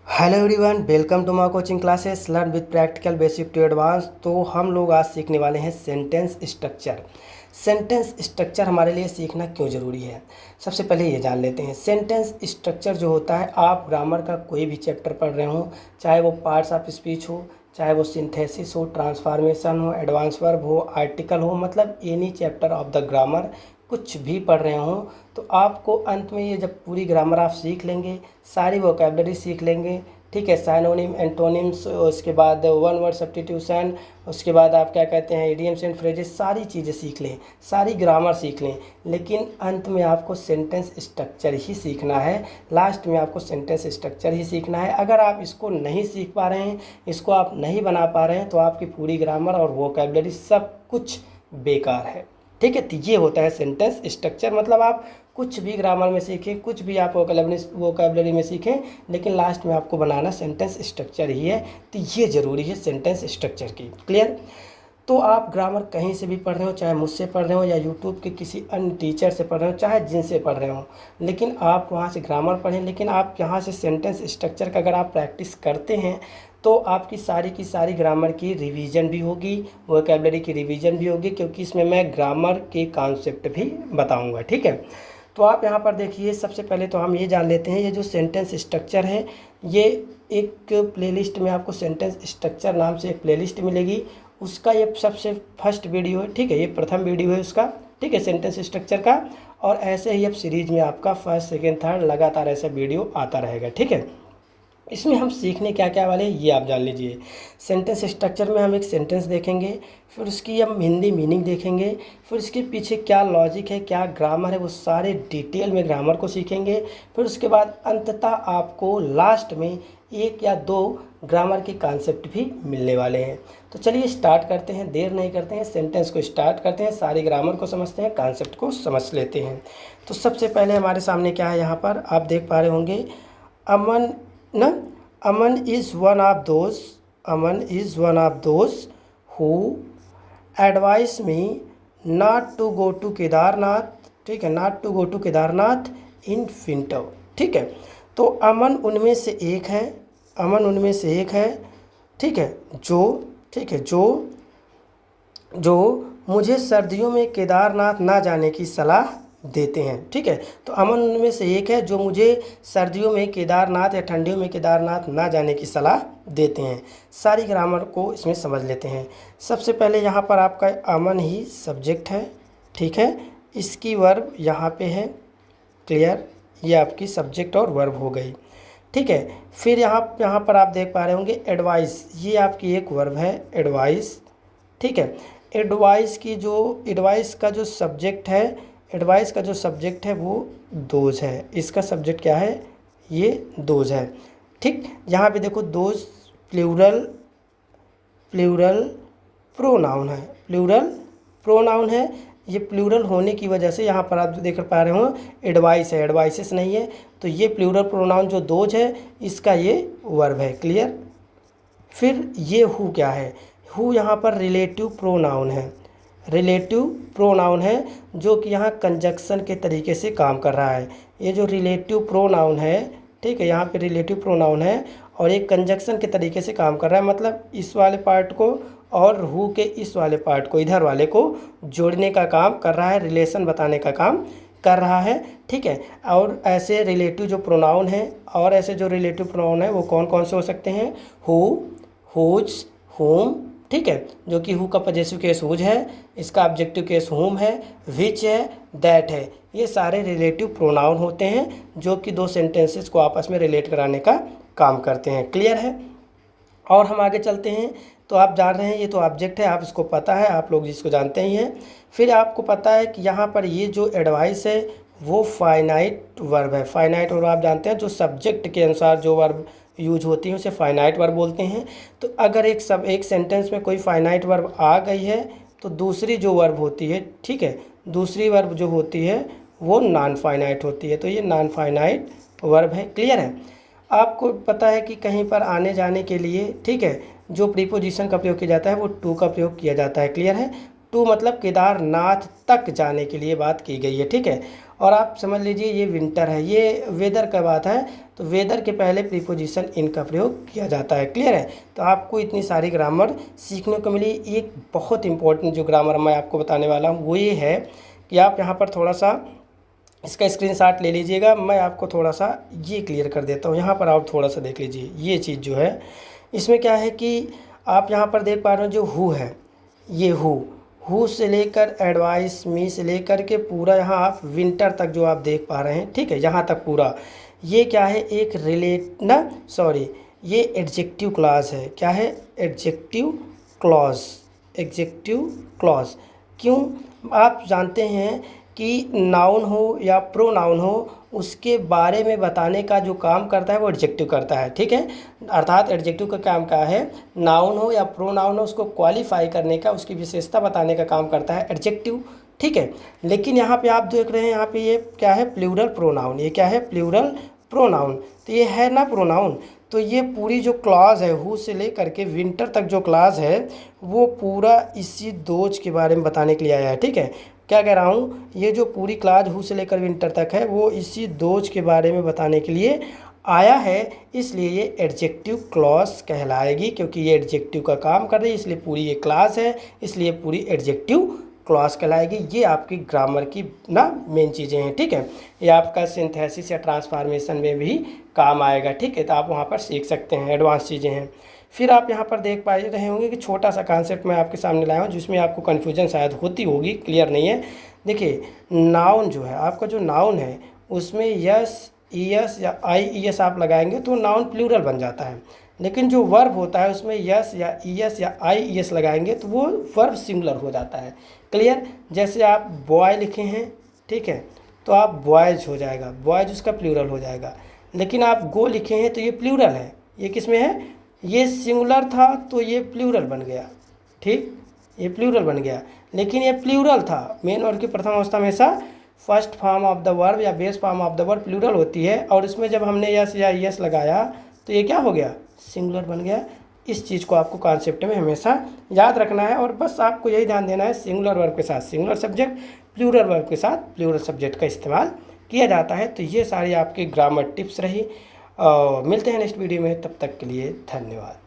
Hello everyone, welcome to my coaching classes learn with practical basic to advance. तो हम लोग आज सीखने वाले हैं सेंटेंस स्ट्रक्चर। सेंटेंस स्ट्रक्चर हमारे लिए सीखना क्यों ज़रूरी है, सबसे पहले ये जान लेते हैं। सेंटेंस स्ट्रक्चर जो होता है, आप ग्रामर का कोई भी चैप्टर पढ़ रहे हो, चाहे वो पार्ट्स ऑफ स्पीच हो, चाहे वो सिंथेसिस हो, ट्रांसफॉर्मेशन हो, एडवांस वर्ब हो, आर्टिकल हो, मतलब any chapter of the grammar कुछ भी पढ़ रहे हो, तो आपको अंत में ये जब पूरी ग्रामर आप सीख लेंगे, सारी वोकेबलरी सीख लेंगे, ठीक है, साइनोनिम, एंटोनिम्स, उसके बाद वन वर्ड सब्स्टिट्यूशन, उसके बाद आप क्या कहते हैं इडियम्स एंड फ्रेजेस, सारी चीज़ें सीख लें, सारी ग्रामर सीख लें, लेकिन अंत में आपको सेंटेंस स्ट्रक्चर ही सीखना है। लास्ट में आपको सेंटेंस स्ट्रक्चर ही सीखना है। अगर आप इसको नहीं सीख पा रहे हैं, इसको आप नहीं बना पा रहे हैं, तो आपकी पूरी ग्रामर और वोकेबलरी सब कुछ बेकार है, ठीक है। तो ये होता है सेंटेंस स्ट्रक्चर। मतलब आप कुछ भी ग्रामर में सीखें, कुछ भी आप वोकेबलरी में सीखें, लेकिन लास्ट में आपको बनाना सेंटेंस स्ट्रक्चर ही है। तो ये ज़रूरी है सेंटेंस स्ट्रक्चर की। क्लियर? तो आप ग्रामर कहीं से भी पढ़ रहे हो, चाहे मुझसे पढ़ रहे हो या यूट्यूब के किसी अन्य टीचर से पढ़ रहे हो, चाहे जिनसे पढ़ रहे हो, लेकिन आप वहाँ से ग्रामर पढ़ें, लेकिन आप यहाँ से सेंटेंस स्ट्रक्चर का अगर आप प्रैक्टिस करते हैं तो आपकी सारी की सारी ग्रामर की रिवीजन भी होगी, वोकेबलरी की रिवीजन भी होगी, क्योंकि इसमें मैं ग्रामर के कॉन्सेप्ट भी बताऊँगा, ठीक है। तो आप यहाँ पर देखिए, सबसे पहले तो हम ये जान लेते हैं, ये जो सेंटेंस स्ट्रक्चर है, ये एक प्लेलिस्ट में आपको सेंटेंस स्ट्रक्चर नाम से एक प्लेलिस्ट मिलेगी। उसका ये सबसे फर्स्ट वीडियो है, ठीक है, ये प्रथम वीडियो है उसका, ठीक है, सेंटेंस स्ट्रक्चर का। और ऐसे ही अब सीरीज में आपका फर्स्ट सेकेंड थर्ड लगातार ऐसा वीडियो आता रहेगा, ठीक है। इसमें हम सीखने क्या क्या वाले ये आप जान लीजिए। सेंटेंस स्ट्रक्चर में हम एक सेंटेंस देखेंगे, फिर उसकी हम हिंदी मीनिंग देखेंगे, फिर उसके पीछे क्या लॉजिक है, क्या ग्रामर है, वो सारे डिटेल में ग्रामर को सीखेंगे। फिर उसके बाद अंततः आपको लास्ट में एक या दो ग्रामर के कॉन्सेप्ट भी मिलने वाले हैं। तो चलिए स्टार्ट करते हैं, देर नहीं करते हैं, सेंटेंस को स्टार्ट करते हैं, सारे ग्रामर को समझते हैं, कॉन्सेप्ट को समझ लेते हैं। तो सबसे पहले हमारे सामने क्या है, यहाँ पर आप देख पा रहे होंगे, अमन ना, Aman is one of those, Aman is one of those who advice me not to go to Kedarnath, ठीक है, not to go to Kedarnath in winter, ठीक है। तो अमन उनमें से एक है, अमन उनमें से एक है, ठीक है, जो, ठीक है, जो जो मुझे सर्दियों में केदारनाथ ना जाने की सलाह देते हैं, ठीक है। तो अमन उनमें से एक है जो मुझे सर्दियों में केदारनाथ या ठंडियों में केदारनाथ ना जाने की सलाह देते हैं। सारी ग्रामर को इसमें समझ लेते हैं। सबसे पहले यहाँ पर आपका अमन ही सब्जेक्ट है, ठीक है, इसकी वर्ब यहाँ पे है, क्लियर, ये आपकी सब्जेक्ट और वर्ब हो गई, ठीक है। फिर यहाँ पर आप देख पा रहे होंगे एडवाइस, ये आपकी एक वर्ब है, एडवाइस, ठीक है। एडवाइस की जो, एडवाइस का जो सब्जेक्ट है, एडवाइस का जो सब्जेक्ट है वो दोज है। इसका सब्जेक्ट क्या है, ये दोज है, ठीक। यहाँ पे देखो दोज प्लूरल, प्लूरल प्रोनाउन है, प्लूरल प्रोनाउन है। ये प्लूरल होने की वजह से यहाँ पर आप देख पा रहे हो एडवाइस है, एडवाइसेस नहीं है। तो ये प्लूरल प्रोनाउन जो दोज है, इसका ये वर्ब है, क्लियर। फिर ये हु क्या है, हु यहाँ पर रिलेटिव प्रोनाउन है, रिलेटिव प्रोनाउन है, जो कि यहाँ कंजक्शन के तरीके से काम कर रहा है। ये जो रिलेटिव प्रोनाउन है, ठीक है, यहाँ पे रिलेटिव प्रोनाउन है और एक कंजक्शन के तरीके से काम कर रहा है, मतलब इस वाले पार्ट को और हु के इस वाले पार्ट को, इधर वाले को जोड़ने का काम कर रहा है, रिलेशन बताने का काम कर रहा है, ठीक है। और ऐसे रिलेटिव जो प्रोनाउन है, और ऐसे जो रिलेटिव प्रोनाउन है वो कौन कौन से हो सकते हैं, हु, हुज, हुम, ठीक है, जो कि हु का पजेसिव केस हुज है, इसका ऑब्जेक्टिव केस हुम है, विच है, दैट है। ये सारे रिलेटिव प्रोनाउन होते हैं जो कि दो सेंटेंसेस को आपस में रिलेट कराने का काम करते हैं, क्लियर है। और हम आगे चलते हैं। तो आप जान रहे हैं ये तो ऑब्जेक्ट है, आप इसको पता है, आप लोग जिसको जानते ही हैं। फिर आपको पता है कि यहाँ पर ये जो एडवाइस है वो फाइनाइट वर्ब है। फाइनाइट वर्ब आप जानते हैं, जो सब्जेक्ट के अनुसार जो वर्ब यूज होती है उसे फाइनाइट वर्ब बोलते हैं। तो अगर एक सेंटेंस में कोई फाइनाइट वर्ब आ गई है तो दूसरी जो वर्ब होती है, ठीक है, दूसरी वर्ब जो होती है वो नॉन फाइनाइट होती है। तो ये नॉन फाइनाइट वर्ब है, क्लियर है। आपको पता है कि कहीं पर आने जाने के लिए, ठीक है, जो प्रीपोजिशन का प्रयोग किया जाता है वो टू का प्रयोग किया जाता है, क्लियर है। टू मतलब केदारनाथ तक जाने के लिए बात की गई है, ठीक है। और आप समझ लीजिए ये विंटर है, ये वेदर का बात है, तो वेदर के पहले प्रीपोजिशन इन का प्रयोग किया जाता है। क्लियर है? तो आपको इतनी सारी ग्रामर सीखने को मिली। एक बहुत इंपॉर्टेंट जो ग्रामर मैं आपको बताने वाला हूँ वो ये है कि आप यहाँ पर थोड़ा सा इसका स्क्रीनशॉट ले लीजिएगा। मैं आपको थोड़ा सा ये क्लियर कर देता हूँ। यहाँ पर आप थोड़ा सा देख लीजिए ये चीज़ जो है, इसमें क्या है कि आप यहाँ पर देख पा रहे हो जो हु है, ये हु से लेकर एडवाइस मी से लेकर के पूरा यहाँ आप विंटर तक जो आप देख पा रहे हैं, ठीक है, यहाँ तक पूरा ये क्या है, एक ये एडजेक्टिव क्लॉज है। क्या है? Adjective clause. एडजेक्टिव क्लॉज क्यों? आप जानते हैं कि नाउन हो या प्रोनाउन हो, उसके बारे में बताने का जो काम करता है वो एडजेक्टिव करता है, ठीक है। अर्थात एडजेक्टिव का काम क्या है, नाउन हो या प्रोनाउन हो उसको क्वालिफाई करने का, उसकी विशेषता बताने का काम करता है एडजेक्टिव, ठीक है। लेकिन यहाँ पे आप देख रहे हैं, यहाँ पे ये क्या है, प्लूरल प्रोनाउन। ये क्या है? Plural pronoun. तो ये है ना प्रोनाउन। तो ये पूरी जो क्लॉज है हु से लेकर के विंटर तक जो क्लॉज है वो पूरा इसी दोज के बारे में बताने के लिए आया है, ठीक है। क्या कह रहा हूँ, ये जो पूरी क्लॉज हु से लेकर विंटर तक है वो इसी दोज के बारे में बताने के लिए आया है, इसलिए ये एडजेक्टिव क्लॉज कहलाएगी, क्योंकि ये एडजेक्टिव का काम कर रही है, इसलिए पूरी ये क्लॉज है, इसलिए पूरी एडजेक्टिव क्लॉज कहलाएगी। ये आपकी ग्रामर की ना मेन चीज़ें हैं, ठीक है। ये आपका सिंथेसिस या ट्रांसफॉर्मेशन में भी काम आएगा, ठीक है। तो आप वहाँ पर सीख सकते हैं, एडवांस चीज़ें हैं। फिर आप यहाँ पर देख पा रहे होंगे कि छोटा सा कॉन्सेप्ट मैं आपके सामने लाया हूँ जिसमें आपको कन्फ्यूजन शायद होती होगी, क्लियर नहीं है। देखिए नाउन जो है, आपका जो नाउन है उसमें यस, ईएस या आईईएस आप लगाएंगे तो नाउन प्लूरल बन जाता है। लेकिन जो वर्ब होता है उसमें यस या ईएस या आईईएस लगाएंगे तो वो वर्ब सिंगुलर हो जाता है। क्लियर? जैसे आप बॉय लिखे हैं, ठीक है, तो आप बॉयज हो जाएगा, बॉयज उसका प्लूरल हो जाएगा। लेकिन आप गो लिखे हैं तो ये प्लूरल है, ये किस में है, ये सिंगुलर था तो ये प्लूरल बन गया, ठीक, ये प्लूरल बन गया। लेकिन ये प्लूरल था, मेन वर्ब की प्रथम अवस्था हमेशा first form of the verb या base form of the verb plural होती है, और इसमें जब हमने यस या यस लगाया तो ये क्या हो गया, सिंगुलर बन गया। इस चीज़ को आपको कॉन्सेप्ट में हमेशा याद रखना है, और बस आपको यही ध्यान देना है, सिंगुलर वर्ब के साथ सिंगुलर सब्जेक्ट, प्लूरल वर्ब के साथ प्लूरल सब्जेक्ट का इस्तेमाल किया जाता है। तो ये सारी आपकी ग्रामर टिप्स रही। मिलते हैं नेक्स्ट वीडियो में, तब तक के लिए धन्यवाद।